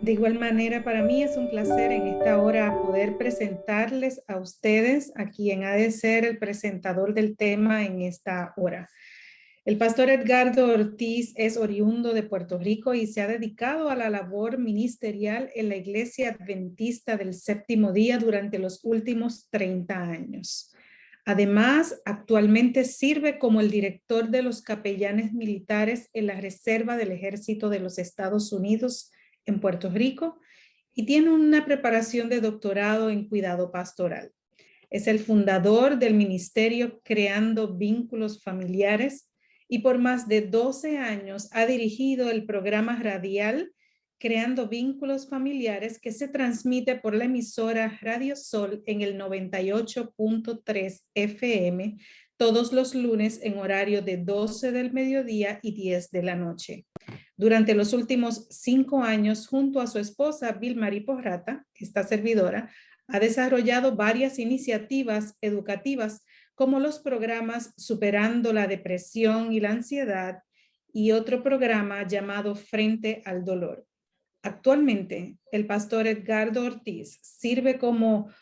De igual manera, para mí es un placer en esta hora poder presentarles a ustedes a quien ha de ser el presentador del tema en esta hora. El pastor Edgardo Ortiz es oriundo de Puerto Rico y se ha dedicado a la labor ministerial en la Iglesia Adventista del Séptimo Día durante los últimos 30 años. Además, actualmente sirve como el director de los capellanes militares en la Reserva del Ejército de los Estados Unidos en Puerto Rico y tiene una preparación de doctorado en cuidado pastoral. Es el fundador del ministerio Creando Vínculos Familiares y por más de 12 años ha dirigido el programa radial Creando Vínculos Familiares que se transmite por la emisora Radio Sol en el 98.3 FM todos los lunes en horario de 12 del mediodía y 10 de la noche. Durante los últimos 5 años, junto a su esposa Vilmary Porrata, esta servidora, ha desarrollado varias iniciativas educativas como los programas Superando la Depresión y la Ansiedad y otro programa llamado Frente al Dolor. Actualmente, el pastor Edgardo Ortiz sirve como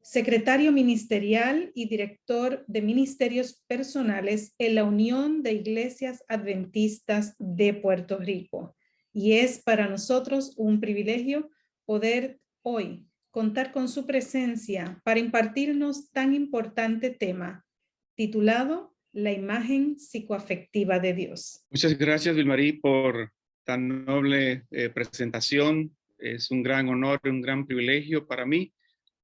secretario ministerial y director de ministerios personales en la Unión de Iglesias Adventistas de Puerto Rico. Y es para nosotros un privilegio poder hoy contar con su presencia para impartirnos tan importante tema titulado La imagen psicoafectiva de Dios. Muchas gracias, Vilmary, por tan noble presentación. Es un gran honor, un gran privilegio para mí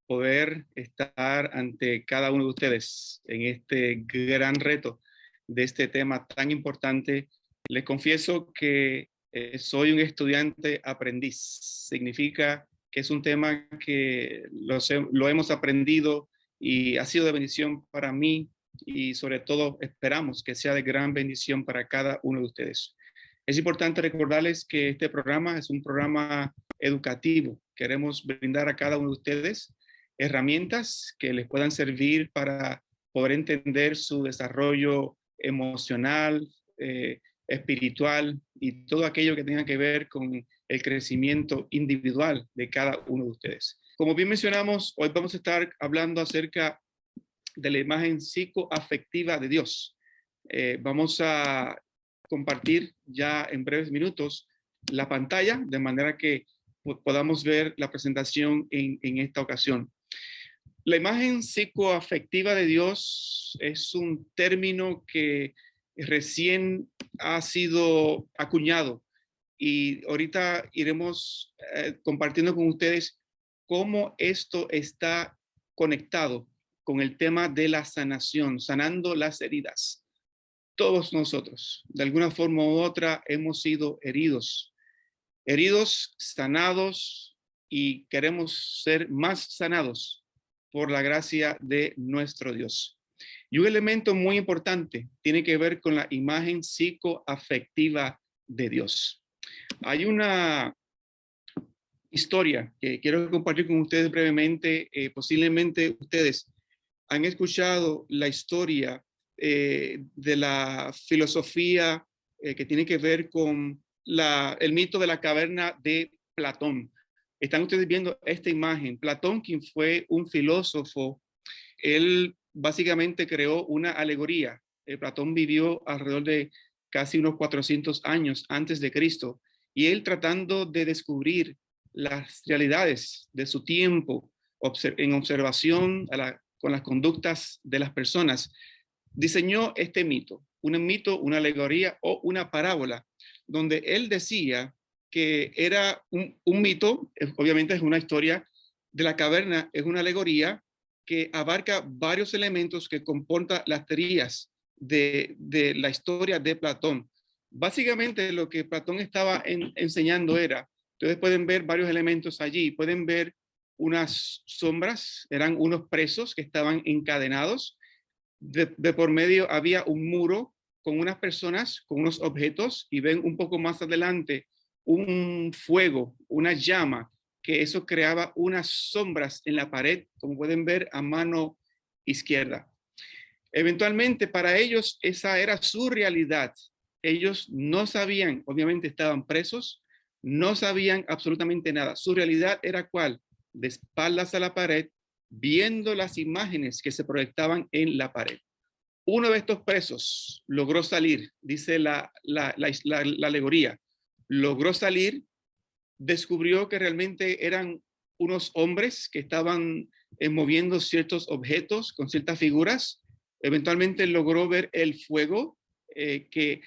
poder estar ante cada uno de ustedes en este gran reto de este tema tan importante. Les confieso que soy un estudiante aprendiz. Significa que es un tema que lo hemos aprendido y ha sido de bendición para mí y sobre todo esperamos que sea de gran bendición para cada uno de ustedes. Es importante recordarles que este programa es un programa educativo. Queremos brindar a cada uno de ustedes herramientas que les puedan servir para poder entender su desarrollo emocional, espiritual y todo aquello que tenga que ver con el crecimiento individual de cada uno de ustedes. Como bien mencionamos, hoy vamos a estar hablando acerca de la imagen psicoafectiva de Dios. Vamos a compartir ya en breves minutos la pantalla de manera que podamos ver la presentación en esta ocasión. La imagen psicoafectiva de Dios es un término que recién ha sido acuñado y ahorita iremos compartiendo con ustedes cómo esto está conectado con el tema de la sanación, sanando las heridas. Todos nosotros, de alguna forma u otra, hemos sido heridos, sanados y queremos ser más sanados por la gracia de nuestro Dios. Y un elemento muy importante tiene que ver con la imagen psicoafectiva de Dios. Hay una historia que quiero compartir con ustedes brevemente. Posiblemente ustedes han escuchado la historia de la filosofía que tiene que ver con el mito de la caverna de Platón. Están ustedes viendo esta imagen. Platón, quien fue un filósofo, él básicamente creó una alegoría. Platón vivió alrededor de casi unos 400 años antes de Cristo, y él tratando de descubrir las realidades de su tiempo en observación con las conductas de las personas, diseñó este mito, una alegoría o una parábola, donde él decía que era un mito, obviamente es una historia de la caverna, es una alegoría que abarca varios elementos que comporta las teorías de la historia de Platón. Básicamente lo que Platón estaba enseñando era, ustedes pueden ver varios elementos allí, pueden ver unas sombras, eran unos presos que estaban encadenados, de por medio había un muro con unas personas, con unos objetos, y ven un poco más adelante un fuego, una llama, que eso creaba unas sombras en la pared, como pueden ver a mano izquierda. Eventualmente para ellos esa era su realidad. Ellos no sabían, obviamente estaban presos, No sabían absolutamente nada. Su realidad era ¿cuál? De espaldas a la pared, viendo las imágenes que se proyectaban en la pared. Uno de estos presos logró salir, dice la alegoría, logró salir, descubrió que realmente eran unos hombres que estaban moviendo ciertos objetos con ciertas figuras. Eventualmente logró ver el fuego que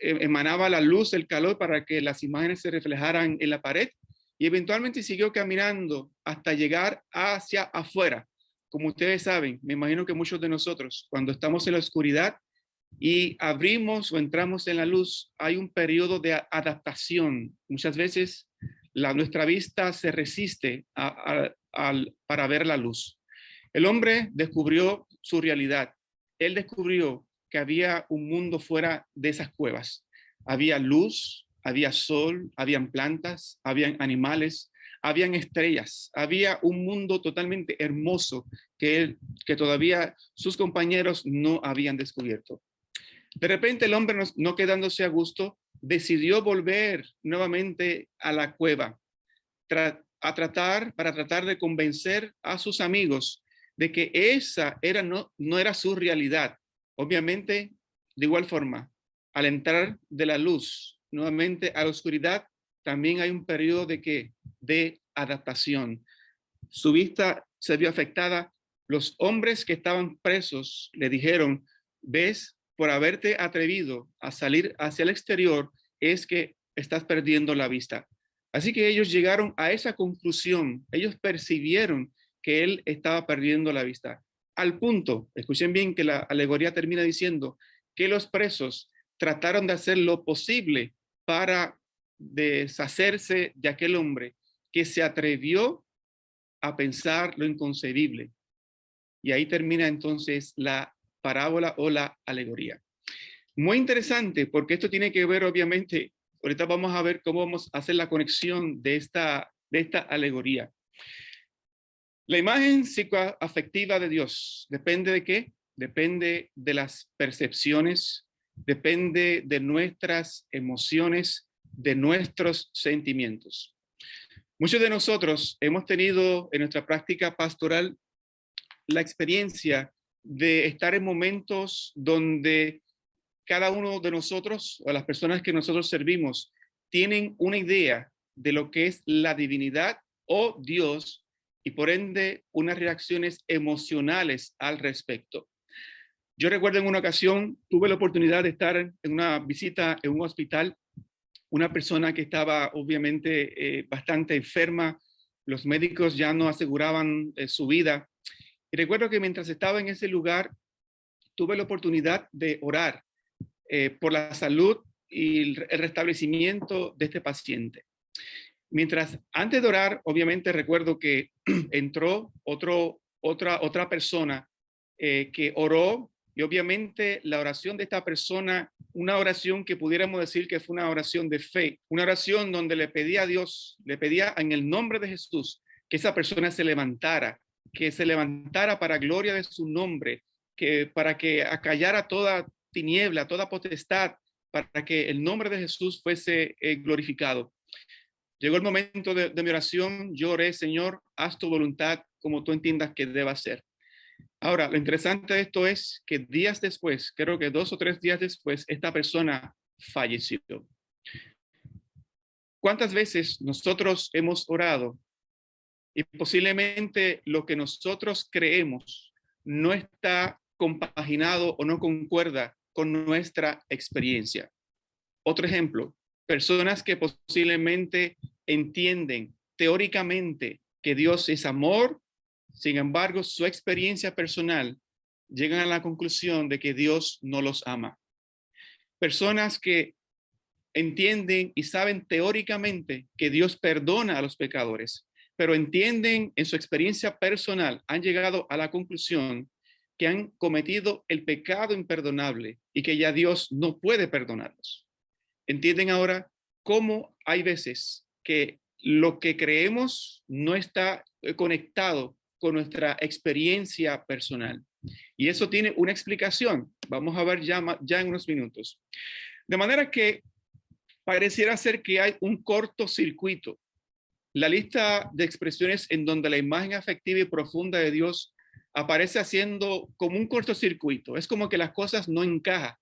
emanaba la luz, el calor para que las imágenes se reflejaran en la pared, y eventualmente siguió caminando hasta llegar hacia afuera. Como ustedes saben, me imagino que muchos de nosotros, cuando estamos en la oscuridad y abrimos o entramos en la luz, hay un periodo de adaptación. Muchas veces nuestra vista se resiste para ver la luz. El hombre descubrió su realidad. Él descubrió que había un mundo fuera de esas cuevas. Había luz, había sol, habían plantas, habían animales, habían estrellas, había un mundo totalmente hermoso que todavía sus compañeros no habían descubierto. De repente el hombre, no quedándose a gusto, decidió volver nuevamente a la cueva para tratar de convencer a sus amigos de que esa no era su realidad. Obviamente, de igual forma, al entrar de la luz nuevamente a la oscuridad, también hay un periodo de adaptación. Su vista se vio afectada. Los hombres que estaban presos le dijeron: ves, por haberte atrevido a salir hacia el exterior, es que estás perdiendo la vista. Así que ellos llegaron a esa conclusión. Ellos percibieron que él estaba perdiendo la vista. Al punto, escuchen bien que la alegoría termina diciendo que los presos trataron de hacer lo posible para deshacerse de aquel hombre que se atrevió a pensar lo inconcebible. Y ahí termina entonces la parábola o la alegoría. Muy interesante, porque esto tiene que ver, obviamente, ahorita vamos a ver cómo vamos a hacer la conexión de esta alegoría. La imagen psicoafectiva de Dios, ¿depende de qué? Depende de las percepciones, depende de nuestras emociones, de nuestros sentimientos. Muchos de nosotros hemos tenido en nuestra práctica pastoral la experiencia de estar en momentos donde cada uno de nosotros o las personas que nosotros servimos tienen una idea de lo que es la divinidad o Dios y por ende unas reacciones emocionales al respecto. Yo recuerdo en una ocasión tuve la oportunidad de estar en una visita en un hospital, una persona que estaba obviamente bastante enferma, los médicos ya no aseguraban su vida. Y recuerdo que mientras estaba en ese lugar, tuve la oportunidad de orar por la salud y el restablecimiento de este paciente. Antes de orar, obviamente recuerdo que entró otra persona que oró, y obviamente la oración de esta persona, una oración que pudiéramos decir que fue una oración de fe, una oración donde le pedía a Dios, le pedía en el nombre de Jesús que esa persona se levantara para gloria de su nombre, para que acallara toda tiniebla, toda potestad, para que el nombre de Jesús fuese glorificado. Llegó el momento de mi oración, yo oré: Señor, haz tu voluntad como tú entiendas que deba ser. Ahora, lo interesante de esto es que días después, creo que 2 o 3 días después, esta persona falleció. ¿Cuántas veces nosotros hemos orado y posiblemente lo que nosotros creemos no está compaginado o no concuerda con nuestra experiencia? Otro ejemplo, personas que posiblemente entienden teóricamente que Dios es amor, sin embargo, su experiencia personal llegan a la conclusión de que Dios no los ama. Personas que entienden y saben teóricamente que Dios perdona a los pecadores, pero entienden en su experiencia personal, han llegado a la conclusión que han cometido el pecado imperdonable y que ya Dios no puede perdonarlos. ¿Entienden ahora cómo hay veces que lo que creemos no está conectado con nuestra experiencia personal? Y eso tiene una explicación. Vamos a ver ya en unos minutos. De manera que pareciera ser que hay un cortocircuito. La lista de expresiones en donde la imagen afectiva y profunda de Dios aparece haciendo como un cortocircuito. Es como que las cosas no encajan.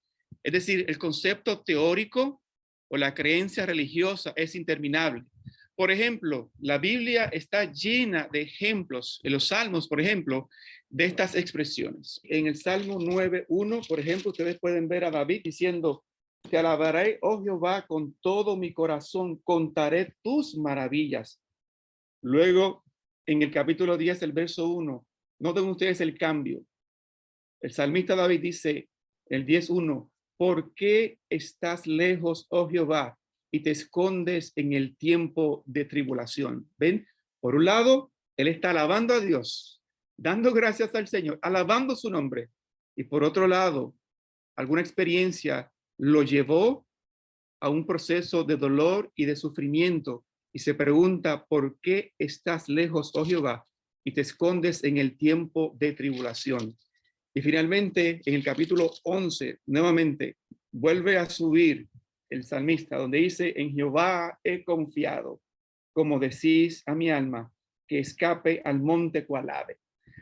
Es decir, el concepto teórico o la creencia religiosa es interminable. Por ejemplo, la Biblia está llena de ejemplos, en los Salmos, por ejemplo, de estas expresiones. En el Salmo 9:1, por ejemplo, ustedes pueden ver a David diciendo: te alabaré, oh Jehová, con todo mi corazón, contaré tus maravillas. Luego, en el capítulo 10, el verso 1, noten ustedes el cambio. El salmista David dice, el 10:1, ¿por qué estás lejos, oh Jehová, y te escondes en el tiempo de tribulación? ¿Ven? Por un lado, él está alabando a Dios, dando gracias al Señor, alabando su nombre. Y por otro lado, alguna experiencia lo llevó a un proceso de dolor y de sufrimiento y se pregunta: ¿por qué estás lejos, oh Jehová, y te escondes en el tiempo de tribulación? Y finalmente, en el capítulo 11, nuevamente, vuelve a subir el salmista, donde dice: en Jehová he confiado, como decís a mi alma, que escape al monte cual ave.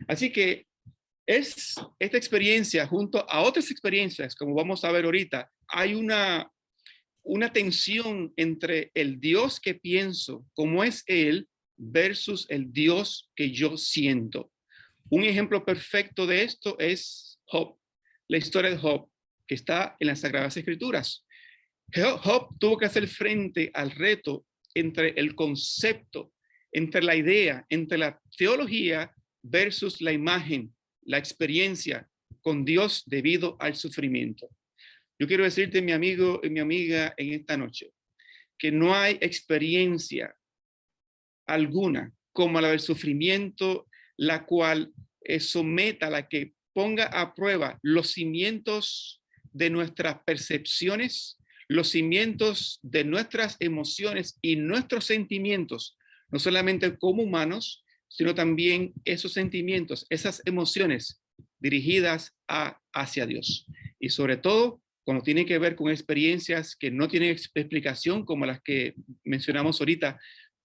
Así que es esta experiencia, junto a otras experiencias, como vamos a ver ahorita, hay una tensión entre el Dios que pienso, como es Él, versus el Dios que yo siento. Un ejemplo perfecto de esto es Job, la historia de Job, que está en las Sagradas Escrituras. Job tuvo que hacer frente al reto entre el concepto, entre la idea, entre la teología versus la imagen, la experiencia con Dios debido al sufrimiento. Yo quiero decirte, mi amigo y mi amiga, en esta noche, que no hay experiencia alguna como la del sufrimiento, la cual someta, la que ponga a prueba los cimientos de nuestras percepciones, los cimientos de nuestras emociones y nuestros sentimientos, no solamente como humanos, sino también esos sentimientos, esas emociones dirigidas hacia Dios. Y sobre todo, cuando tiene que ver con experiencias que no tienen explicación, como las que mencionamos ahorita.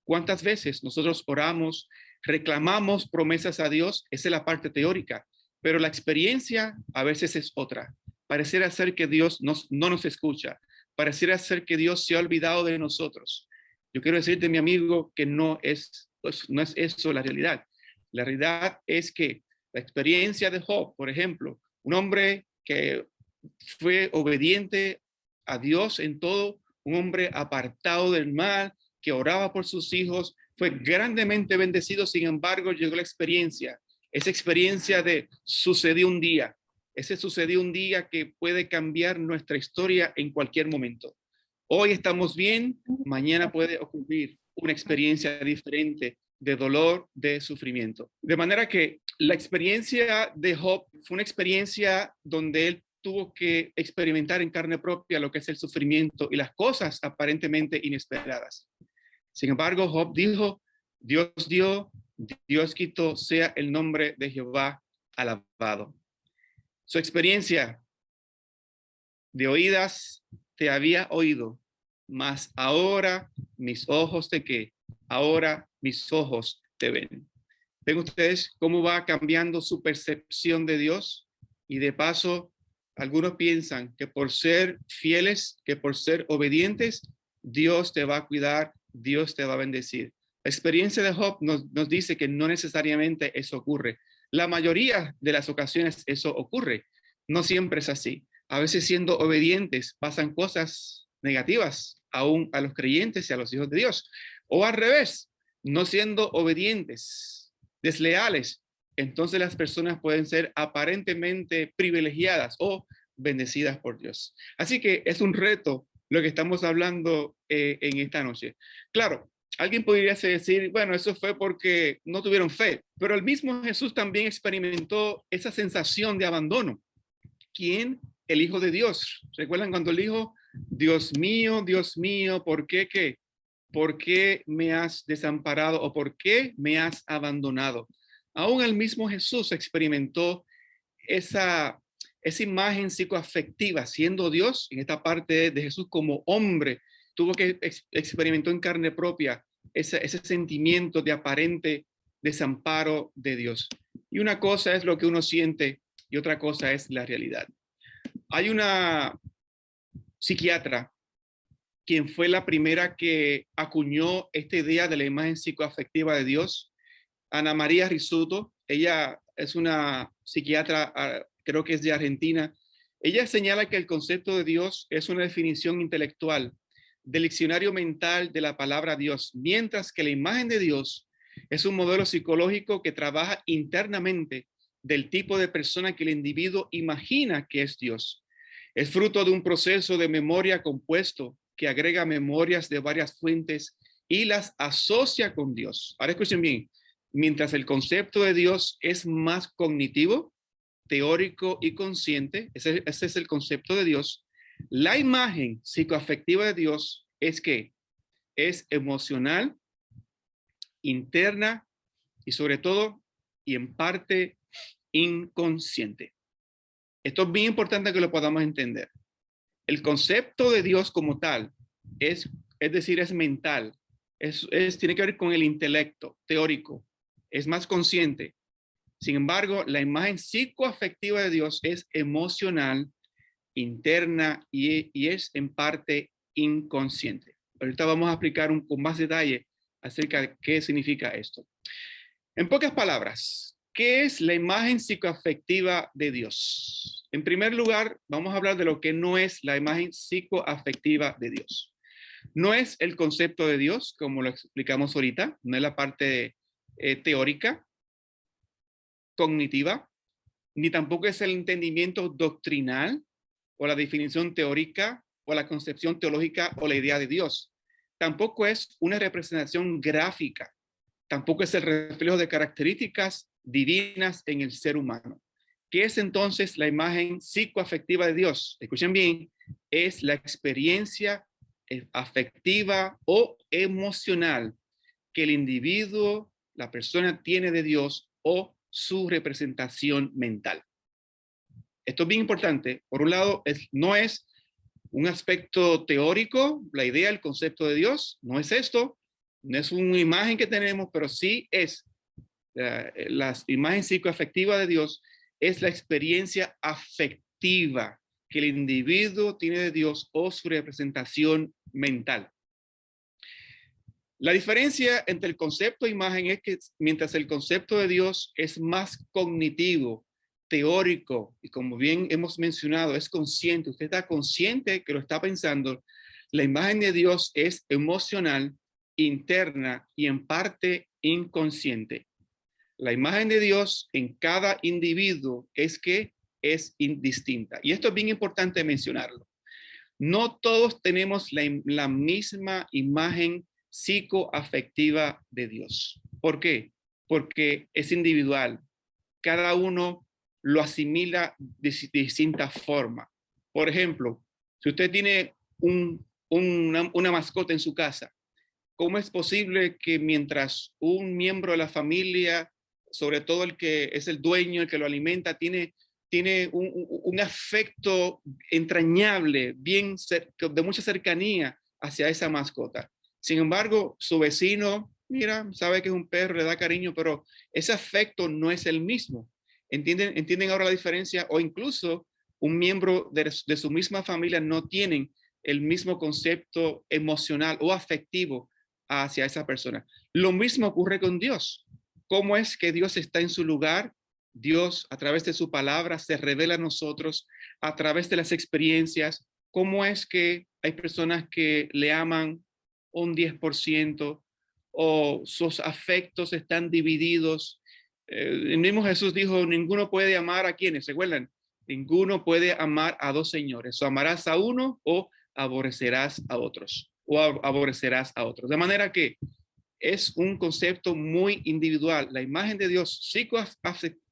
¿Cuántas veces nosotros oramos, reclamamos promesas a Dios? Esa es la parte teórica, pero la experiencia a veces es otra. Pareciera ser que Dios no nos escucha, pareciera ser que Dios se ha olvidado de nosotros. Yo quiero decirte, mi amigo, que no es eso la realidad. La realidad es que la experiencia de Job, por ejemplo, un hombre que fue obediente a Dios en todo, un hombre apartado del mal, que oraba por sus hijos, fue grandemente bendecido. Sin embargo, llegó la experiencia, esa experiencia de sucedió un día, ese sucedió un día que puede cambiar nuestra historia en cualquier momento. Hoy estamos bien, mañana puede ocurrir una experiencia diferente de dolor, de sufrimiento. De manera que la experiencia de Job fue una experiencia donde él tuvo que experimentar en carne propia lo que es el sufrimiento y las cosas aparentemente inesperadas. Sin embargo, Job dijo: Dios dio, Dios quitó, sea el nombre de Jehová alabado. Su experiencia de oídas te había oído, mas ahora mis ojos te qué, ahora mis ojos te ven. ¿Ven ustedes cómo va cambiando su percepción de Dios? Y de paso, algunos piensan que por ser fieles, que por ser obedientes, Dios te va a cuidar, Dios te va a bendecir. La experiencia de Job nos dice que no necesariamente eso ocurre. La mayoría de las ocasiones eso ocurre. No siempre es así. A veces, siendo obedientes, pasan cosas negativas aún a los creyentes y a los hijos de Dios. O al revés, no siendo obedientes, desleales, entonces las personas pueden ser aparentemente privilegiadas o bendecidas por Dios. Así que es un reto lo que estamos hablando en esta noche. Claro, alguien podría decir, bueno, eso fue porque no tuvieron fe, pero el mismo Jesús también experimentó esa sensación de abandono. ¿Quién? El Hijo de Dios. ¿Recuerdan cuando él dijo: Dios mío, ¿por qué qué? ¿Por qué me has desamparado o por qué me has abandonado? Aún el mismo Jesús experimentó esa imagen psicoafectiva, siendo Dios, en esta parte de Jesús como hombre, tuvo que experimentó en carne propia ese sentimiento de aparente desamparo de Dios. Y una cosa es lo que uno siente y otra cosa es la realidad. Hay una psiquiatra quien fue la primera que acuñó esta idea de la imagen psicoafectiva de Dios, Ana María Rizzuto. Ella es una psiquiatra, creo que es de Argentina. Ella señala que el concepto de Dios es una definición intelectual del diccionario mental de la palabra Dios, mientras que la imagen de Dios es un modelo psicológico que trabaja internamente del tipo de persona que el individuo imagina que es Dios. Es fruto de un proceso de memoria compuesto que agrega memorias de varias fuentes y las asocia con Dios. Ahora escuchen bien, mientras el concepto de Dios es más cognitivo, teórico y consciente, ese es el concepto de Dios, la imagen psicoafectiva de Dios es que es emocional, interna y sobre todo y en parte inconsciente. Esto es bien importante que lo podamos entender. El concepto de Dios como tal es decir, es mental, tiene que ver con el intelecto teórico, es más consciente. Sin embargo, la imagen psicoafectiva de Dios es emocional, interna y es en parte inconsciente. Ahorita vamos a explicar con más detalle acerca de qué significa esto. En pocas palabras, ¿qué es la imagen psicoafectiva de Dios? En primer lugar, vamos a hablar de lo que no es la imagen psicoafectiva de Dios. No es el concepto de Dios, como lo explicamos ahorita, no es la parte teórica, cognitiva, ni tampoco es el entendimiento doctrinal o la definición teórica o la concepción teológica o la idea de Dios. Tampoco es una representación gráfica, tampoco es el reflejo de características divinas en el ser humano. ¿Qué es entonces la imagen psicoafectiva de Dios? Escuchen bien, es la experiencia afectiva o emocional que el individuo, la persona tiene de Dios o su representación mental. Esto es bien importante. Por un lado, no es un aspecto teórico, la idea, el concepto de Dios, no es esto, no es una imagen que tenemos, pero sí es la imagen psicoafectiva de Dios, es la experiencia afectiva que el individuo tiene de Dios o su representación mental. La diferencia entre el concepto e imagen es que mientras el concepto de Dios es más cognitivo, teórico, y como bien hemos mencionado, es consciente, usted está consciente que lo está pensando, la imagen de Dios es emocional, interna y en parte inconsciente. La imagen de Dios en cada individuo es que es indistinta. Y esto es bien importante mencionarlo. No todos tenemos la misma imagen psicoafectiva de Dios. ¿Por qué? Porque es individual. Cada uno lo asimila de distinta forma. Por ejemplo, si usted tiene una mascota en su casa, ¿cómo es posible que mientras un miembro de la familia, sobre todo el que es el dueño, el que lo alimenta, tiene un afecto entrañable, de mucha cercanía hacia esa mascota? Sin embargo, su vecino, mira, sabe que es un perro, le da cariño, pero ese afecto no es el mismo. ¿Entienden ahora la diferencia? O incluso un miembro de su misma familia no tienen el mismo concepto emocional o afectivo hacia esa persona. Lo mismo ocurre con Dios. ¿Cómo es que Dios está en su lugar? Dios, a través de su palabra, se revela a nosotros a través de las experiencias. ¿Cómo es que hay personas que le aman un 10% o sus afectos están divididos? El mismo Jesús dijo, ninguno puede amar a quienes, ¿se acuerdan? Ninguno puede amar a dos señores. O amarás a uno o aborrecerás a otros. De manera que es un concepto muy individual. La imagen de Dios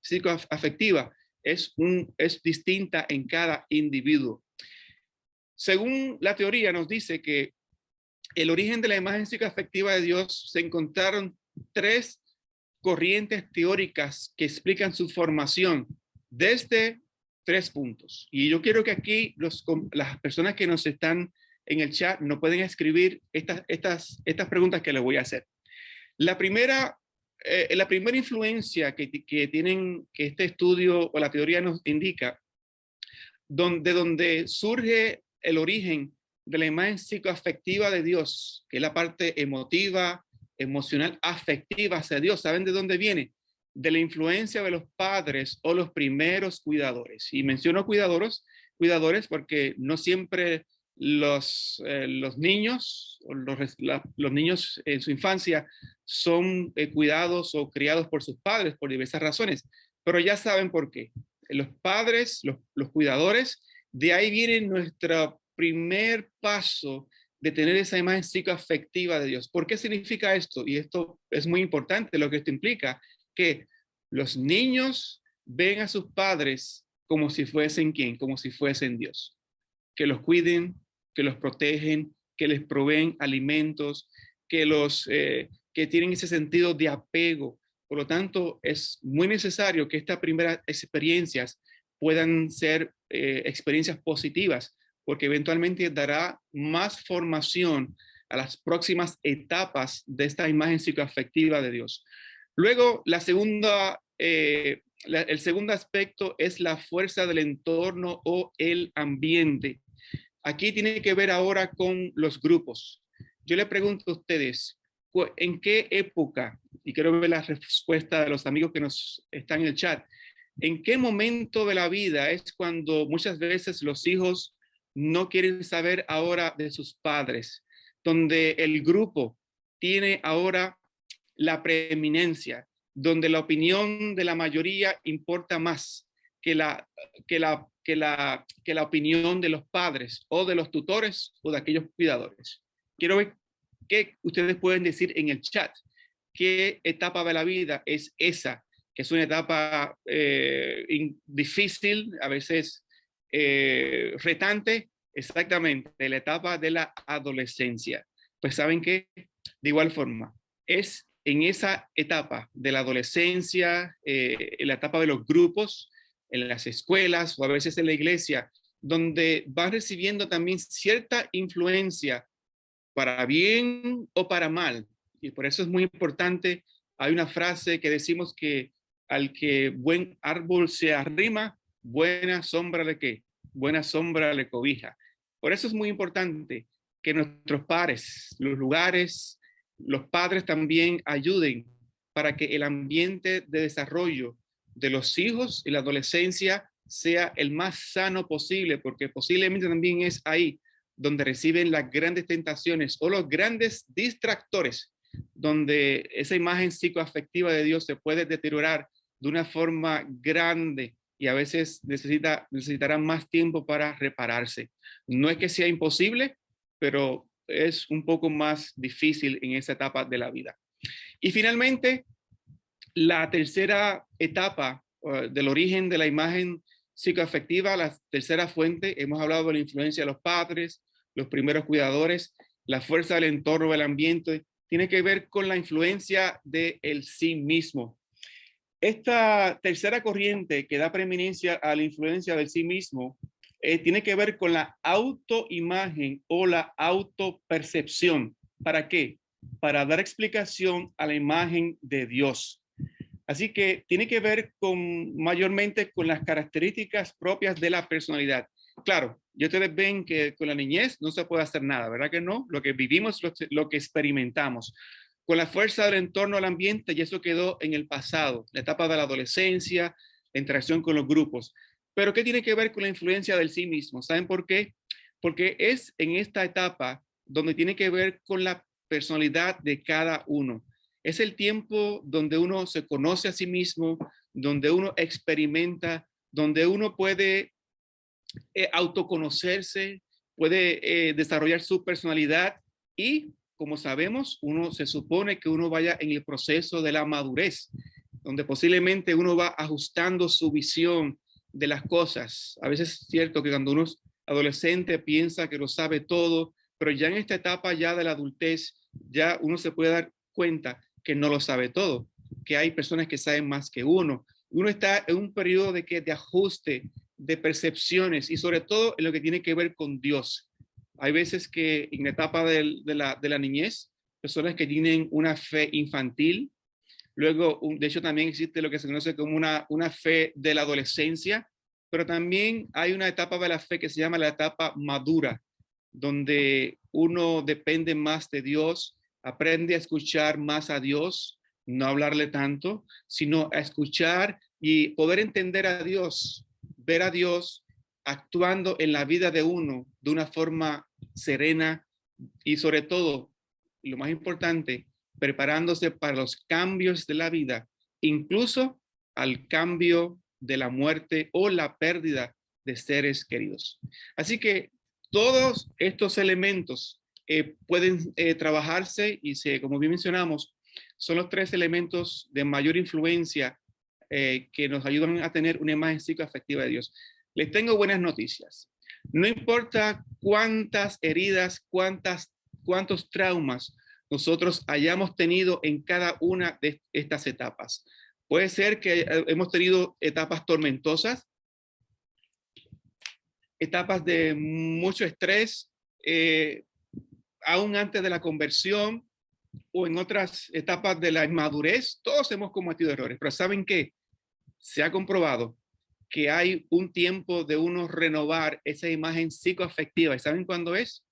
psicoafectiva es distinta en cada individuo. Según la teoría nos dice que el origen de la imagen psicoafectiva de Dios, se encontraron 3 corrientes teóricas que explican su formación desde 3 puntos. Y yo quiero que aquí las personas que nos están en el chat nos pueden escribir estas preguntas que les voy a hacer. La primera influencia que tienen, que este estudio o la teoría nos indica, donde surge el origen de la imagen psicoafectiva de Dios, que es la parte emotiva, emocional, afectiva hacia Dios. ¿Saben de dónde viene? De la influencia de los padres o los primeros cuidadores. Y menciono cuidadores porque no siempre los niños o los niños en su infancia son cuidados o criados por sus padres por diversas razones, pero ya saben por qué. Los padres, los cuidadores, de ahí viene nuestro primer paso de tener esa imagen psicoafectiva de Dios. ¿Por qué significa esto? Y esto es muy importante, lo que esto implica, que los niños ven a sus padres como si fuesen ¿quién? Como si fuesen Dios. Que los cuiden, que los protegen, que les proveen alimentos, que tienen ese sentido de apego. Por lo tanto, es muy necesario que estas primeras experiencias puedan ser experiencias positivas, porque eventualmente dará más formación a las próximas etapas de esta imagen psicoafectiva de Dios. Luego, el segundo aspecto es la fuerza del entorno o el ambiente. Aquí tiene que ver ahora con los grupos. Yo le pregunto a ustedes, ¿en qué época? Y quiero ver la respuesta de los amigos que nos están en el chat. ¿En qué momento de la vida es cuando muchas veces los hijos no quieren saber ahora de sus padres? Donde el grupo tiene ahora la preeminencia, donde la opinión de la mayoría importa más que la opinión de los padres o de los tutores o de aquellos cuidadores. Quiero ver qué ustedes pueden decir en el chat. ¿Qué etapa de la vida es esa? Que es una etapa difícil, a veces retante, exactamente, la etapa de la adolescencia. Pues saben que, de igual forma, es en esa etapa de la adolescencia, en la etapa de los grupos, en las escuelas o a veces en la iglesia, donde van recibiendo también cierta influencia para bien o para mal. Y por eso es muy importante, hay una frase que decimos que al que buen árbol se arrima, buena sombra le ¿qué? Buena sombra le cobija. Por eso es muy importante que nuestros pares, los lugares, los padres también ayuden para que el ambiente de desarrollo de los hijos y la adolescencia sea el más sano posible, porque posiblemente también es ahí donde reciben las grandes tentaciones o los grandes distractores, donde esa imagen psicoafectiva de Dios se puede deteriorar de una forma grande y a veces necesitará más tiempo para repararse. No es que sea imposible, pero es un poco más difícil en esa etapa de la vida. Y finalmente, la tercera etapa del origen de la imagen psicoafectiva, la tercera fuente, hemos hablado de la influencia de los padres, los primeros cuidadores, la fuerza del entorno, del ambiente, tiene que ver con la influencia del sí mismo. Esta tercera corriente que da preeminencia a la influencia del sí mismo tiene que ver con la autoimagen o la autopercepción. ¿Para qué? Para dar explicación a la imagen de Dios. Así que tiene que ver mayormente con las características propias de la personalidad. Claro, y ustedes ven que con la niñez no se puede hacer nada, ¿verdad que no? Lo que vivimos, lo que experimentamos. Con la fuerza del entorno al ambiente, y eso quedó en el pasado, la etapa de la adolescencia, la interacción con los grupos. Pero ¿qué tiene que ver con la influencia del sí mismo? ¿Saben por qué? Porque es en esta etapa donde tiene que ver con la personalidad de cada uno. Es el tiempo donde uno se conoce a sí mismo, donde uno experimenta, donde uno puede autoconocerse, puede desarrollar su personalidad y, como sabemos, uno se supone que uno vaya en el proceso de la madurez, donde posiblemente uno va ajustando su visión de las cosas. A veces es cierto que cuando uno es adolescente piensa que lo sabe todo, pero ya en esta etapa ya de la adultez, ya uno se puede dar cuenta que no lo sabe todo, que hay personas que saben más que uno. Uno está en un periodo de ajuste, de percepciones y sobre todo en lo que tiene que ver con Dios. Hay veces que en la etapa de la niñez, personas que tienen una fe infantil. Luego, de hecho, también existe lo que se conoce como una fe de la adolescencia, pero también hay una etapa de la fe que se llama la etapa madura, donde uno depende más de Dios, aprende a escuchar más a Dios, no hablarle tanto, sino a escuchar y poder entender a Dios, ver a Dios actuando en la vida de uno de una forma serena y sobre todo, lo más importante, preparándose para los cambios de la vida, incluso al cambio de la muerte o la pérdida de seres queridos. Así que todos estos elementos pueden trabajarse y como bien mencionamos, son los tres elementos de mayor influencia que nos ayudan a tener una imagen psicoafectiva de Dios. Les tengo buenas noticias. No importa cuántas heridas, cuántos traumas nosotros hayamos tenido en cada una de estas etapas. Puede ser que hemos tenido etapas tormentosas, etapas de mucho estrés, aún antes de la conversión o en otras etapas de la inmadurez. Todos hemos cometido errores, pero ¿saben qué? Se ha comprobado que hay un tiempo de uno renovar esa imagen psicoafectiva. ¿Y saben cuándo es?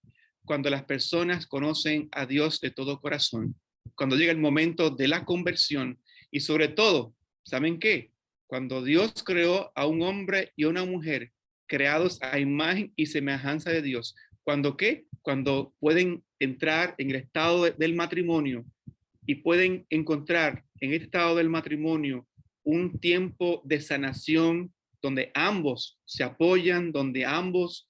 Cuando las personas conocen a Dios de todo corazón, cuando llega el momento de la conversión y sobre todo, ¿saben qué? Cuando Dios creó a un hombre y a una mujer creados a imagen y semejanza de Dios. ¿Cuándo qué? Cuando pueden entrar en el estado del matrimonio y pueden encontrar en el estado del matrimonio un tiempo de sanación donde ambos se apoyan, donde ambos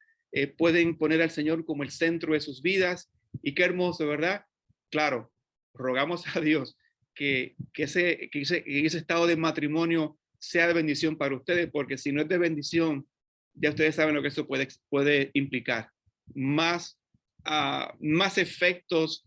pueden poner al Señor como el centro de sus vidas. Y qué hermoso, ¿verdad? Claro, rogamos a Dios que ese estado de matrimonio sea de bendición para ustedes, porque si no es de bendición, ya ustedes saben lo que eso puede implicar. Más efectos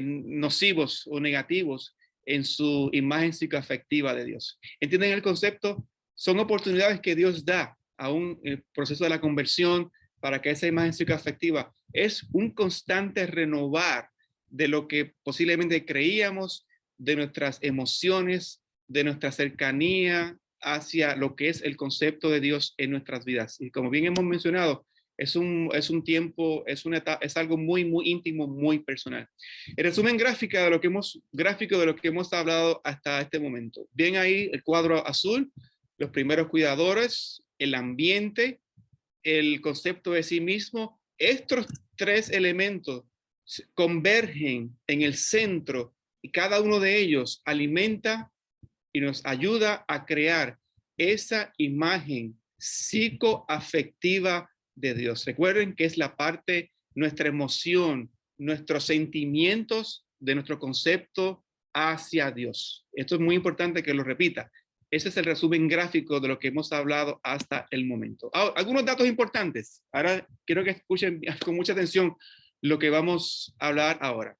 nocivos o negativos en su imagen psicoafectiva de Dios. ¿Entienden el concepto? Son oportunidades que Dios da a un proceso de la conversión para que esa imagen psicoafectiva es un constante renovar de lo que posiblemente creíamos, de nuestras emociones, de nuestra cercanía hacia lo que es el concepto de Dios en nuestras vidas. Y como bien hemos mencionado, es un tiempo, es algo muy, muy íntimo, muy personal. El resumen gráfico de lo que hemos hablado hasta este momento. Bien ahí el cuadro azul, los primeros cuidadores, el ambiente, el concepto de sí mismo. Estos tres elementos convergen en el centro y cada uno de ellos alimenta y nos ayuda a crear esa imagen psicoafectiva de Dios. Recuerden que es la parte, nuestra emoción, nuestros sentimientos de nuestro concepto hacia Dios. Esto es muy importante que lo repita. Ese es el resumen gráfico de lo que hemos hablado hasta el momento. Algunos datos importantes. Ahora quiero que escuchen con mucha atención lo que vamos a hablar ahora.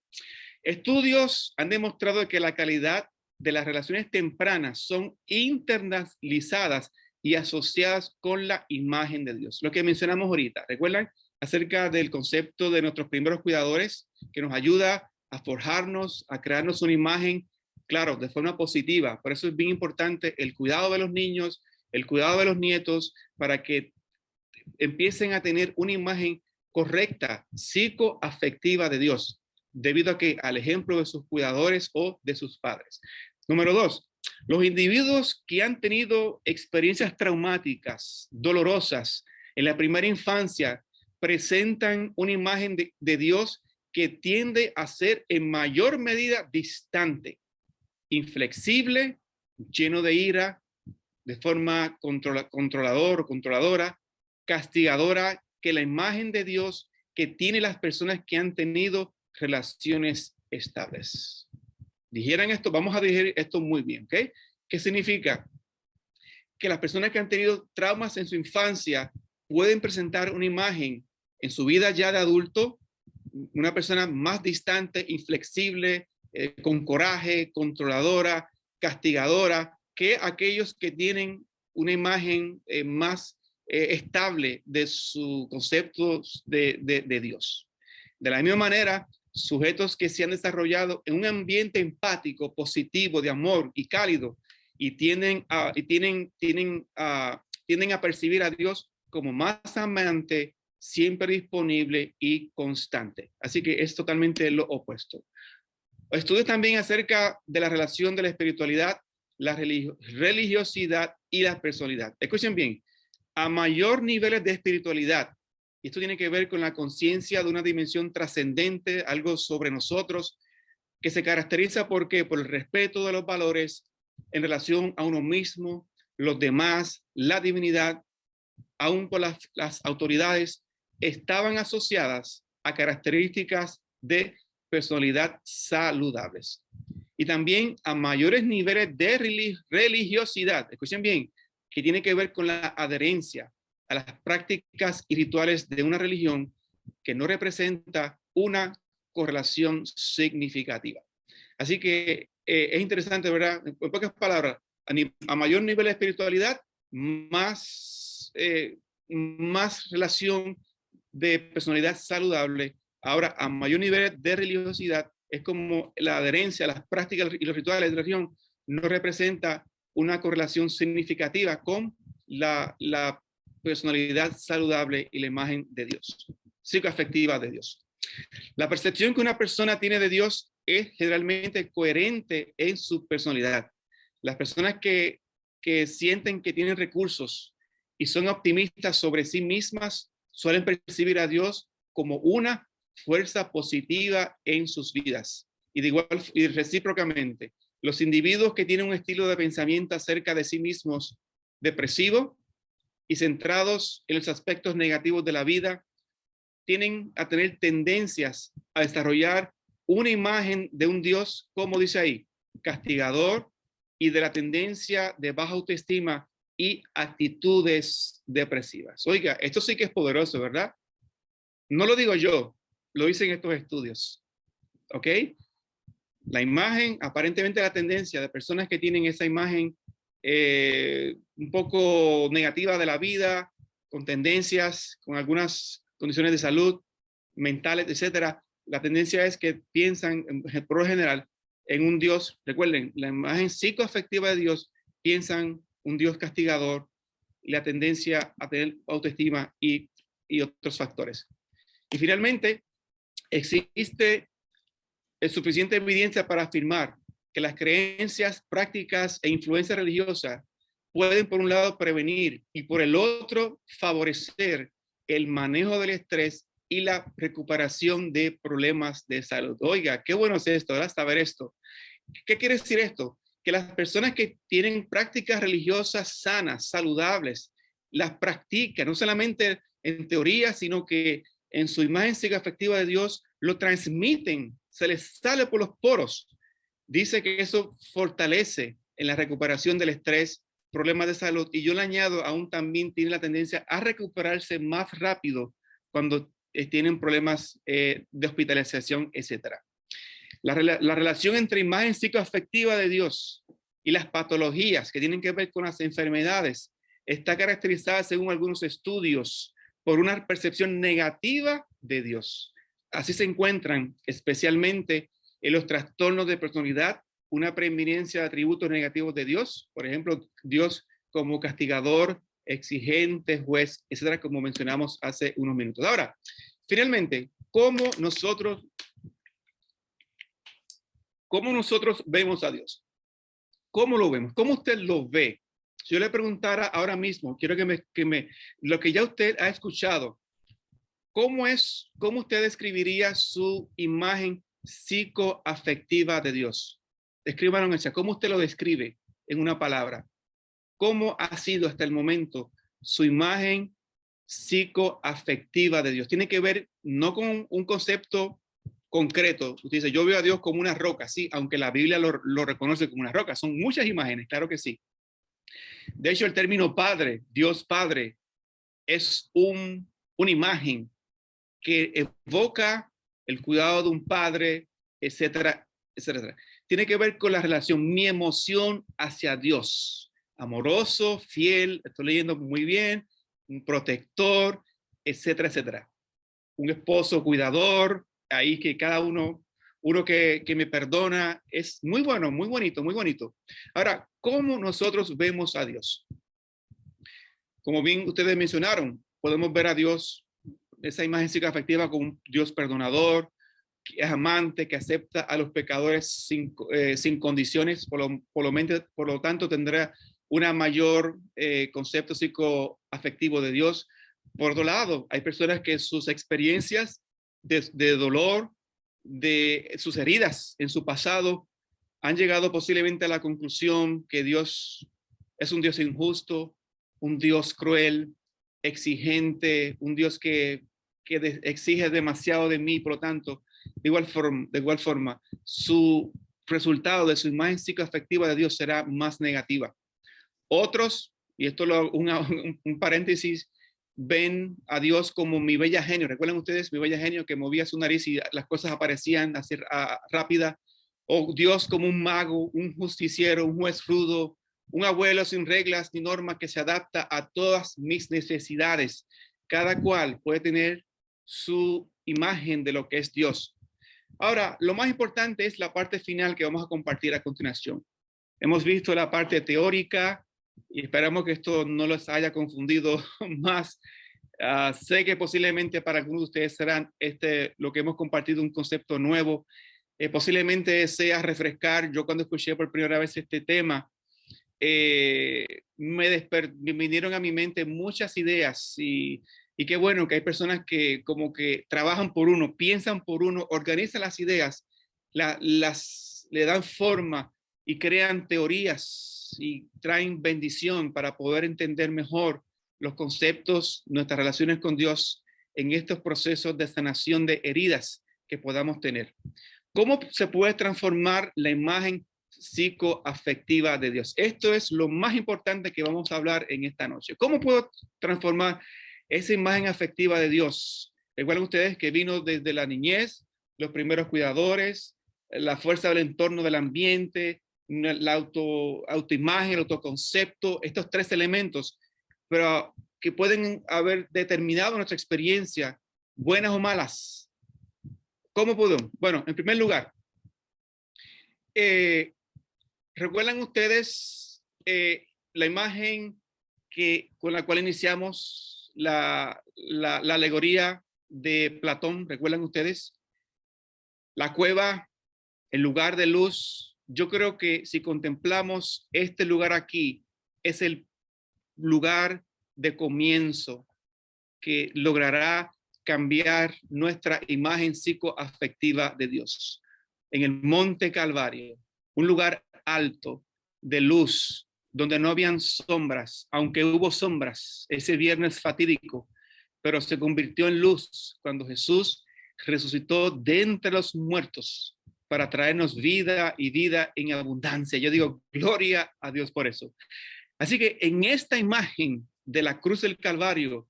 Estudios han demostrado que la calidad de las relaciones tempranas son internalizadas y asociadas con la imagen de Dios. Lo que mencionamos ahorita, ¿recuerdan? Acerca del concepto de nuestros primeros cuidadores, que nos ayuda a forjarnos, a crearnos una imagen, claro, de forma positiva. Por eso es bien importante el cuidado de los niños, el cuidado de los nietos, para que empiecen a tener una imagen correcta, psicoafectiva de Dios, debido a que al ejemplo de sus cuidadores o de sus padres. Número 2, los individuos que han tenido experiencias traumáticas, dolorosas en la primera infancia, presentan una imagen de Dios que tiende a ser en mayor medida distante, inflexible, lleno de ira, de forma controladora, castigadora, que la imagen de Dios que tiene las personas que han tenido relaciones estables. Dijeran esto, vamos a digerir esto muy bien, ¿ok? ¿Qué significa? Que las personas que han tenido traumas en su infancia pueden presentar una imagen en su vida ya de adulto, una persona más distante, inflexible, con coraje, controladora, castigadora, que aquellos que tienen una imagen más estable de su concepto de Dios. De la misma manera, sujetos que se han desarrollado en un ambiente empático, positivo, de amor y cálido, y tienden a percibir a Dios como más amante, siempre disponible y constante. Así que es totalmente lo opuesto. Estudios también acerca de la relación de la espiritualidad, la religiosidad y la personalidad. Escuchen bien, a mayor niveles de espiritualidad, y esto tiene que ver con la conciencia de una dimensión trascendente, algo sobre nosotros, que se caracteriza por ¿qué? Por el respeto de los valores en relación a uno mismo, los demás, la divinidad, aún por las autoridades, estaban asociadas a características de personalidad saludables. Y también a mayores niveles de religiosidad, escuchen bien, que tiene que ver con la adherencia a las prácticas y rituales de una religión que no representa una correlación significativa. Así que es interesante, ¿verdad? En pocas palabras, a mayor nivel de espiritualidad, más relación de personalidad saludable. Ahora, a mayor nivel de religiosidad, es como la adherencia a las prácticas y los rituales de la religión no representa una correlación significativa con la personalidad saludable y la imagen de Dios, psicoafectiva de Dios. La percepción que una persona tiene de Dios es generalmente coherente en su personalidad. Las personas que sienten que tienen recursos y son optimistas sobre sí mismas suelen percibir a Dios como una fuerza positiva en sus vidas. Y de igual y recíprocamente, los individuos que tienen un estilo de pensamiento acerca de sí mismos depresivo y centrados en los aspectos negativos de la vida, tienen a tener tendencias a desarrollar una imagen de un Dios, como dice ahí, castigador, y de la tendencia de baja autoestima y actitudes depresivas. Oiga, esto sí que es poderoso, ¿verdad? No lo digo yo, lo dicen estos estudios. ¿Ok? La imagen, aparentemente la tendencia de personas que tienen esa imagen un poco negativa de la vida, con tendencias, con algunas condiciones de salud mentales, etcétera, la tendencia es que piensan, por lo general, en un Dios. Recuerden, la imagen psicoafectiva de Dios, piensan un Dios castigador, y la tendencia a tener autoestima y otros factores. Y finalmente, existe suficiente evidencia para afirmar que las creencias, prácticas e influencia religiosa pueden, por un lado, prevenir y por el otro, favorecer el manejo del estrés y la recuperación de problemas de salud. Oiga, qué bueno es esto, ¿verdad? Saber esto. ¿Qué quiere decir esto? Que las personas que tienen prácticas religiosas sanas, saludables, las practican, no solamente en teoría, sino que en su imagen psicoafectiva de Dios lo transmiten, se les sale por los poros. Dice que eso fortalece en la recuperación del estrés, problemas de salud, y yo le añado, aún también tiene la tendencia a recuperarse más rápido cuando tienen problemas de hospitalización, etcétera. La relación entre imagen psicoafectiva de Dios y las patologías que tienen que ver con las enfermedades está caracterizada, según algunos estudios, por una percepción negativa de Dios. Así se encuentran especialmente en los trastornos de personalidad una preeminencia de atributos negativos de Dios, por ejemplo, Dios como castigador, exigente, juez, etcétera, como mencionamos hace unos minutos. Ahora, finalmente, ¿cómo nosotros vemos a Dios? ¿Cómo lo vemos? ¿Cómo usted lo ve? Si yo le preguntara ahora mismo, quiero que lo que ya usted ha escuchado, ¿cómo usted describiría su imagen psicoafectiva de Dios? Escríbanlo en el chat. ¿Cómo usted lo describe en una palabra? ¿Cómo ha sido hasta el momento su imagen psicoafectiva de Dios? Tiene que ver no con un concepto concreto. Usted dice, yo veo a Dios como una roca, sí, aunque la Biblia lo reconoce como una roca. Son muchas imágenes, claro que sí. De hecho, el término Padre, Dios Padre, es una imagen que evoca el cuidado de un padre, etcétera, etcétera. Tiene que ver con la relación, mi emoción hacia Dios. Amoroso, fiel, estoy leyendo muy bien, un protector, etcétera, etcétera. Un esposo cuidador, ahí que cada uno que me perdona, es muy bueno, muy bonito, muy bonito. Ahora, ¿cómo nosotros vemos a Dios? Como bien ustedes mencionaron, podemos ver a Dios, esa imagen psicoafectiva, como un Dios perdonador, que es amante, que acepta a los pecadores sin condiciones, por lo tanto tendrá una mayor concepto psicoafectivo de Dios. Por otro lado, hay personas que sus experiencias de dolor, de sus heridas en su pasado, han llegado posiblemente a la conclusión que Dios es un Dios injusto, un Dios cruel, exigente, un Dios que exige demasiado de mí, por lo tanto, de igual forma, su resultado de su imagen psicoafectiva de Dios será más negativa. Otros, y esto un paréntesis, ven a Dios como mi bella genio. ¿Recuerdan ustedes mi bella genio que movía su nariz y las cosas aparecían así rápida? O Dios como un mago, un justiciero, un juez rudo, un abuelo sin reglas ni normas que se adapta a todas mis necesidades. Cada cual puede tener su imagen de lo que es Dios. Ahora, lo más importante es la parte final que vamos a compartir a continuación. Hemos visto la parte teórica y esperamos que esto no los haya confundido más. Sé que posiblemente para algunos de ustedes serán lo que hemos compartido un concepto nuevo. Posiblemente sea refrescar. Yo cuando escuché por primera vez este tema, me vinieron a mi mente muchas ideas y qué bueno que hay personas que como que trabajan por uno, piensan por uno, organizan las ideas, le dan forma y crean teorías y traen bendición para poder entender mejor los conceptos, nuestras relaciones con Dios en estos procesos de sanación de heridas que podamos tener. ¿Cómo se puede transformar la imagen psicoafectiva de Dios? Esto es lo más importante que vamos a hablar en esta noche. ¿Cómo puedo transformar esa imagen afectiva de Dios? Recuerden ustedes que vino desde la niñez, los primeros cuidadores, la fuerza del entorno del ambiente, la autoimagen, el autoconcepto, estos tres elementos, pero que pueden haber determinado nuestra experiencia, buenas o malas. ¿Cómo puedo? Bueno, en primer lugar, ¿recuerdan ustedes la imagen con la cual iniciamos la alegoría de Platón? ¿Recuerdan ustedes? La cueva, el lugar de luz. Yo creo que si contemplamos este lugar aquí, es el lugar de comienzo que logrará cambiar nuestra imagen psicoafectiva de Dios. En el Monte Calvario, un lugar alto de luz, donde no habían sombras, aunque hubo sombras ese viernes fatídico, pero se convirtió en luz cuando Jesús resucitó de entre los muertos para traernos vida y vida en abundancia. Yo digo, gloria a Dios por eso. Así que en esta imagen de la cruz del Calvario,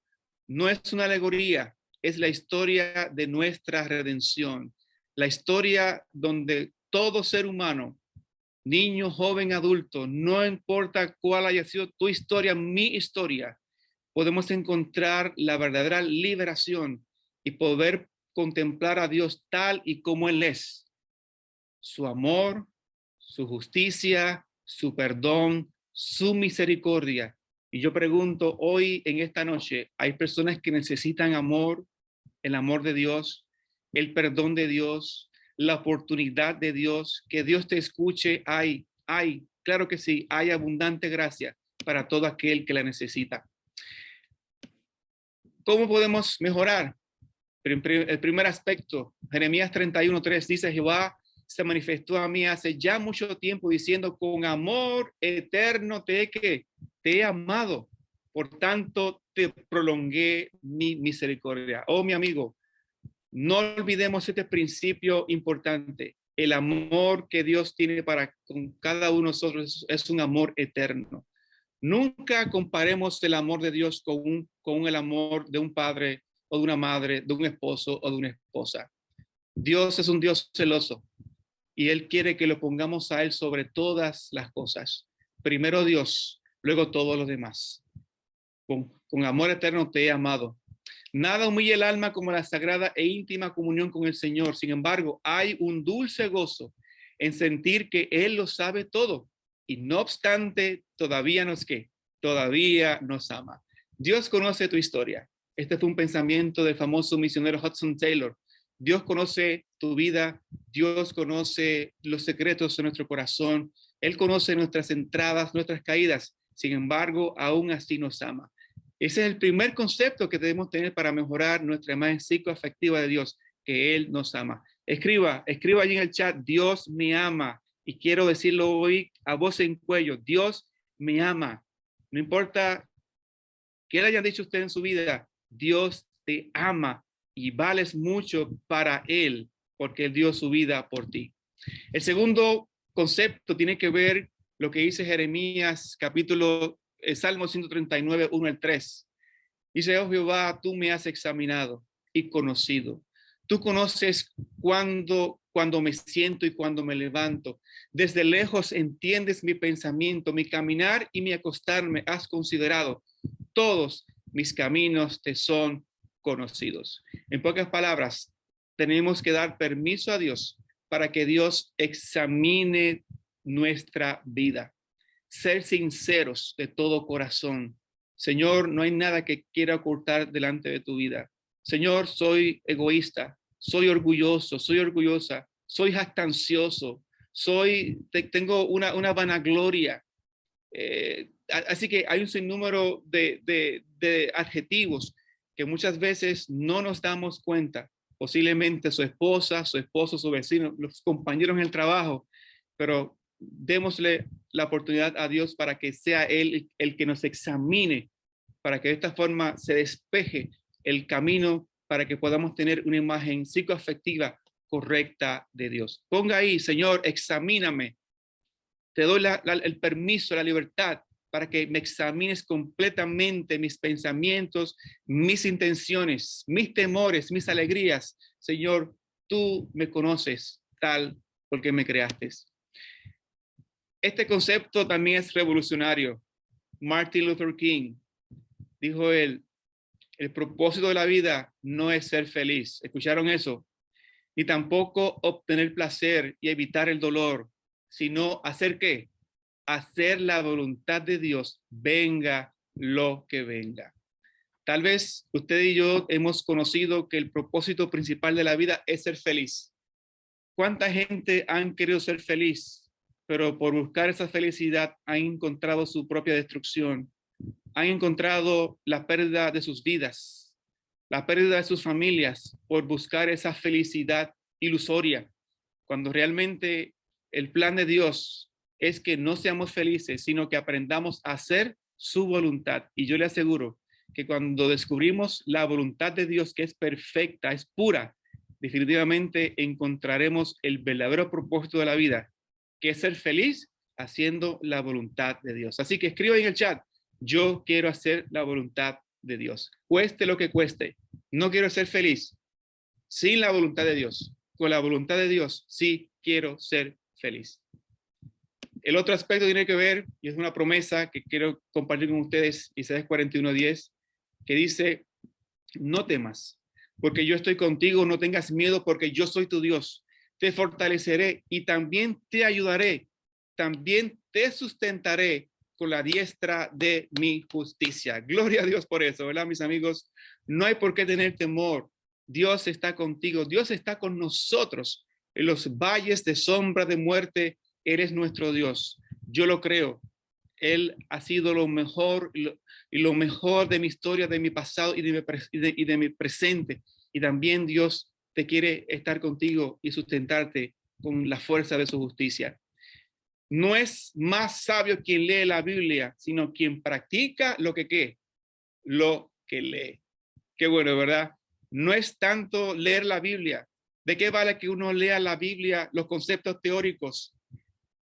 no es una alegoría, es la historia de nuestra redención, la historia donde todo ser humano, niño, joven, adulto, no importa cuál haya sido tu historia, mi historia, podemos encontrar la verdadera liberación y poder contemplar a Dios tal y como Él es. Su amor, su justicia, su perdón, su misericordia. Y yo pregunto hoy en esta noche, hay personas que necesitan amor, el amor de Dios, el perdón de Dios, la oportunidad de Dios, que Dios te escuche. Claro que sí, hay abundante gracia para todo aquel que la necesita. ¿Cómo podemos mejorar? El primer aspecto, Jeremías 31:3 dice, Jehová se manifestó a mí hace ya mucho tiempo diciendo, con amor eterno te he amado, por tanto te prolongué mi misericordia. Oh, mi amigo, no olvidemos este principio importante. El amor que Dios tiene para con cada uno de nosotros es un amor eterno. Nunca comparemos el amor de Dios con el amor de un padre o de una madre, de un esposo o de una esposa. Dios es un Dios celoso y Él quiere que lo pongamos a Él sobre todas las cosas. Primero Dios, luego todos los demás. con amor eterno te he amado. Nada humilla el alma como la sagrada e íntima comunión con el Señor. Sin embargo, hay un dulce gozo en sentir que Él lo sabe todo. Y no obstante, todavía nos ama. Dios conoce tu historia. Este fue un pensamiento del famoso misionero Hudson Taylor. Dios conoce tu vida. Dios conoce los secretos de nuestro corazón. Él conoce nuestras entradas, nuestras caídas. Sin embargo, aún así nos ama. Ese es el primer concepto que debemos tener para mejorar nuestra imagen psicoafectiva de Dios, que Él nos ama. Escriba allí en el chat, Dios me ama. Y quiero decirlo hoy a voz en cuello, Dios me ama. No importa qué le hayan dicho usted en su vida, Dios te ama y vales mucho para Él, porque Él dio su vida por ti. El segundo concepto tiene que ver lo que dice Jeremías, Salmo 139, 1 al 3. Dice, oh Jehová, tú me has examinado y conocido. Tú conoces cuando me siento y cuando me levanto. Desde lejos entiendes mi pensamiento, mi caminar y mi acostarme has considerado. Todos mis caminos te son conocidos. En pocas palabras, tenemos que dar permiso a Dios para que Dios examine nuestra vida. Ser sinceros de todo corazón. Señor, no hay nada que quiera ocultar delante de tu vida. Señor, soy egoísta, soy orgulloso, soy orgullosa, soy jactancioso, tengo una vanagloria. Así que hay un sinnúmero de adjetivos que muchas veces no nos damos cuenta. Posiblemente su esposa, su esposo, su vecino, los compañeros en el trabajo, pero démosle la oportunidad a Dios para que sea Él el que nos examine, para que de esta forma se despeje el camino para que podamos tener una imagen psicoafectiva correcta de Dios. Ponga ahí, Señor, examíname. Te doy el permiso, la libertad para que me examines completamente mis pensamientos, mis intenciones, mis temores, mis alegrías. Señor, tú me conoces tal porque me creaste. Este concepto también es revolucionario. Martin Luther King dijo él, el propósito de la vida no es ser feliz. ¿Escucharon eso? Ni tampoco obtener placer y evitar el dolor, sino hacer ¿qué? Hacer la voluntad de Dios, venga lo que venga. Tal vez usted y yo hemos conocido que el propósito principal de la vida es ser feliz. ¿Cuánta gente han querido ser feliz, pero por buscar esa felicidad han encontrado su propia destrucción? Han encontrado la pérdida de sus vidas, la pérdida de sus familias por buscar esa felicidad ilusoria, cuando realmente el plan de Dios es que no seamos felices, sino que aprendamos a hacer su voluntad. Y yo le aseguro que cuando descubrimos la voluntad de Dios, que es perfecta, es pura, definitivamente encontraremos el verdadero propósito de la vida, que es ser feliz haciendo la voluntad de Dios. Así que escriba en el chat, yo quiero hacer la voluntad de Dios, cueste lo que cueste. No quiero ser feliz sin la voluntad de Dios. Con la voluntad de Dios, sí quiero ser feliz. El otro aspecto tiene que ver, y es una promesa que quiero compartir con ustedes, Isaías 41:10, que dice, no temas, porque yo estoy contigo, no tengas miedo, porque yo soy tu Dios. Te fortaleceré y también te ayudaré, también te sustentaré con la diestra de mi justicia. Gloria a Dios por eso, ¿verdad, mis amigos? No hay por qué tener temor. Dios está contigo, Dios está con nosotros. En los valles de sombra de muerte, eres nuestro Dios. Yo lo creo. Él ha sido lo mejor y lo mejor de mi historia, de mi pasado y de mi presente. Y también Dios te quiere estar contigo y sustentarte con la fuerza de su justicia. No es más sabio quien lee la Biblia, sino quien practica lo que lee. Qué bueno, ¿verdad? No es tanto leer la Biblia. ¿De qué vale que uno lea la Biblia, los conceptos teóricos,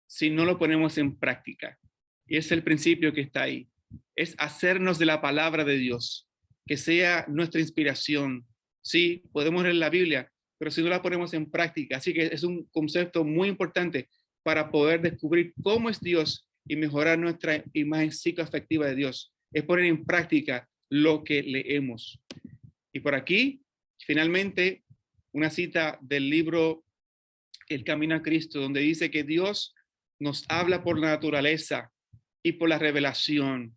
si no lo ponemos en práctica? Y es el principio que está ahí. Es hacernos de la palabra de Dios, que sea nuestra inspiración. Sí, podemos leer la Biblia, pero si no la ponemos en práctica. Así que es un concepto muy importante para poder descubrir cómo es Dios y mejorar nuestra imagen psicoafectiva de Dios. es poner en práctica lo que leemos. Y por aquí, finalmente, una cita del libro El Camino a Cristo, donde dice que Dios nos habla por la naturaleza y por la revelación.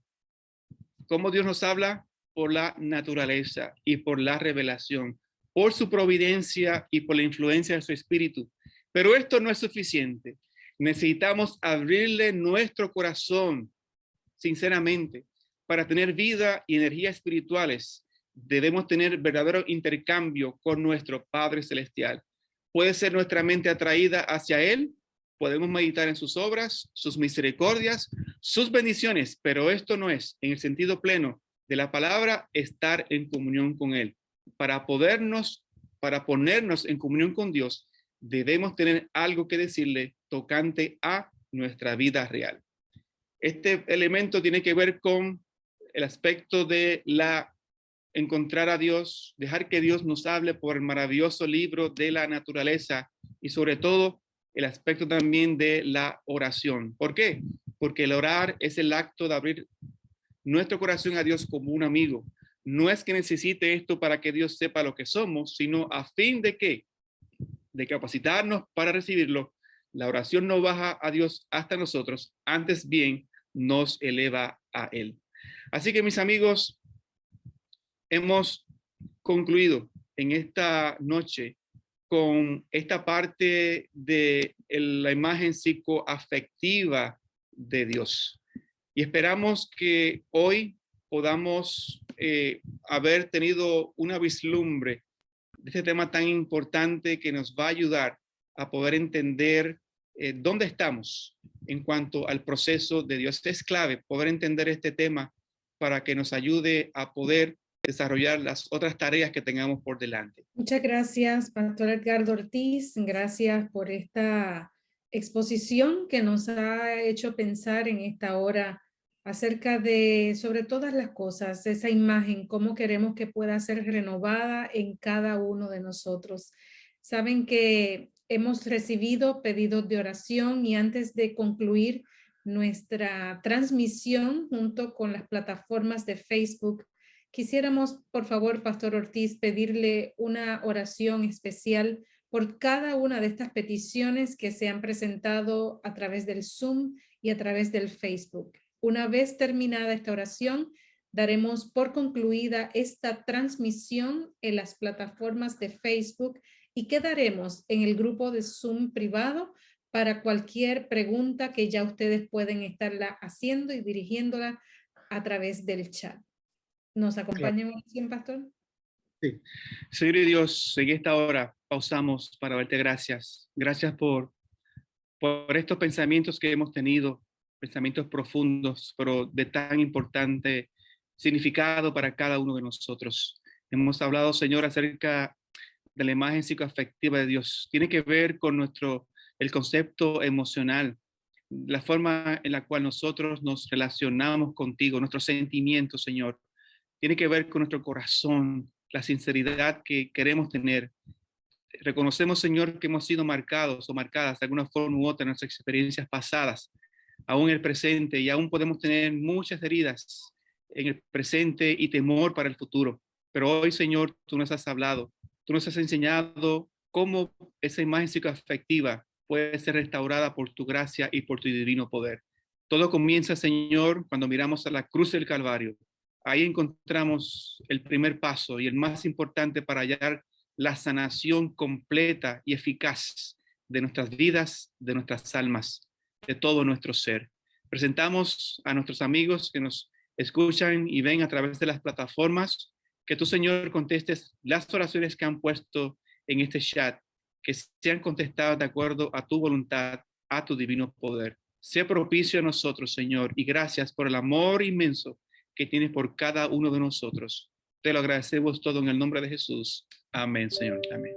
¿Cómo Dios nos habla? Por la naturaleza y por la revelación, por su providencia y por la influencia de su espíritu. Pero esto no es suficiente. Necesitamos abrirle nuestro corazón, sinceramente, para tener vida y energía espirituales. Debemos tener verdadero intercambio con nuestro Padre Celestial. Puede ser nuestra mente atraída hacia Él, podemos meditar en sus obras, sus misericordias, sus bendiciones, pero esto no es, en el sentido pleno de la palabra, estar en comunión con Él. Para ponernos en comunión con Dios, debemos tener algo que decirle tocante a nuestra vida real. Este elemento tiene que ver con el aspecto de encontrar a Dios, dejar que Dios nos hable por el maravilloso libro de la naturaleza y sobre todo el aspecto también de la oración. ¿Por qué? Porque el orar es el acto de abrir nuestro corazón a Dios como un amigo. No es que necesite esto para que Dios sepa lo que somos, sino a fin de ¿qué? De capacitarnos para recibirlo. La oración no baja a Dios hasta nosotros, antes bien nos eleva a Él. Así que mis amigos, hemos concluido en esta noche con esta parte de la imagen psicoafectiva de Dios. Y esperamos que hoy podamos haber tenido una vislumbre de este tema tan importante que nos va a ayudar a poder entender dónde estamos en cuanto al proceso de Dios. Es clave poder entender este tema para que nos ayude a poder desarrollar las otras tareas que tengamos por delante. Muchas gracias, Pastor Edgardo Ortiz. Gracias por esta exposición que nos ha hecho pensar en esta hora acerca de, sobre todas las cosas, esa imagen, cómo queremos que pueda ser renovada en cada uno de nosotros. Saben que hemos recibido pedidos de oración y antes de concluir nuestra transmisión junto con las plataformas de Facebook, quisiéramos, por favor, Pastor Ortiz, pedirle una oración especial por cada una de estas peticiones que se han presentado a través del Zoom y a través del Facebook. Una vez terminada esta oración, daremos por concluida esta transmisión en las plataformas de Facebook y quedaremos en el grupo de Zoom privado para cualquier pregunta que ya ustedes pueden estarla haciendo y dirigiéndola a través del chat. ¿Nos acompañan en oración, Pastor? Sí. Señor y Dios, en esta hora pausamos para darte gracias. Gracias por estos pensamientos que hemos tenido, pensamientos profundos, pero de tan importante significado para cada uno de nosotros. Hemos hablado, Señor, acerca de la imagen psicoafectiva de Dios. Tiene que ver con el concepto emocional, la forma en la cual nosotros nos relacionamos contigo, nuestros sentimientos, Señor. Tiene que ver con nuestro corazón, la sinceridad que queremos tener. Reconocemos, Señor, que hemos sido marcados o marcadas de alguna forma u otra en nuestras experiencias pasadas, aún en el presente, y aún podemos tener muchas heridas en el presente y temor para el futuro. Pero hoy, Señor, tú nos has hablado, tú nos has enseñado cómo esa imagen psicoafectiva puede ser restaurada por tu gracia y por tu divino poder. Todo comienza, Señor, cuando miramos a la cruz del Calvario. Ahí encontramos el primer paso y el más importante para hallar la sanación completa y eficaz de nuestras vidas, de nuestras almas, de todo nuestro ser. Presentamos a nuestros amigos que nos escuchan y ven a través de las plataformas, que tú, Señor, contestes las oraciones que han puesto en este chat, que sean contestadas de acuerdo a tu voluntad, a tu divino poder. Sea propicio a nosotros, Señor, y gracias por el amor inmenso que tienes por cada uno de nosotros. Te lo agradecemos todo en el nombre de Jesús. Amén, Señor. Amén.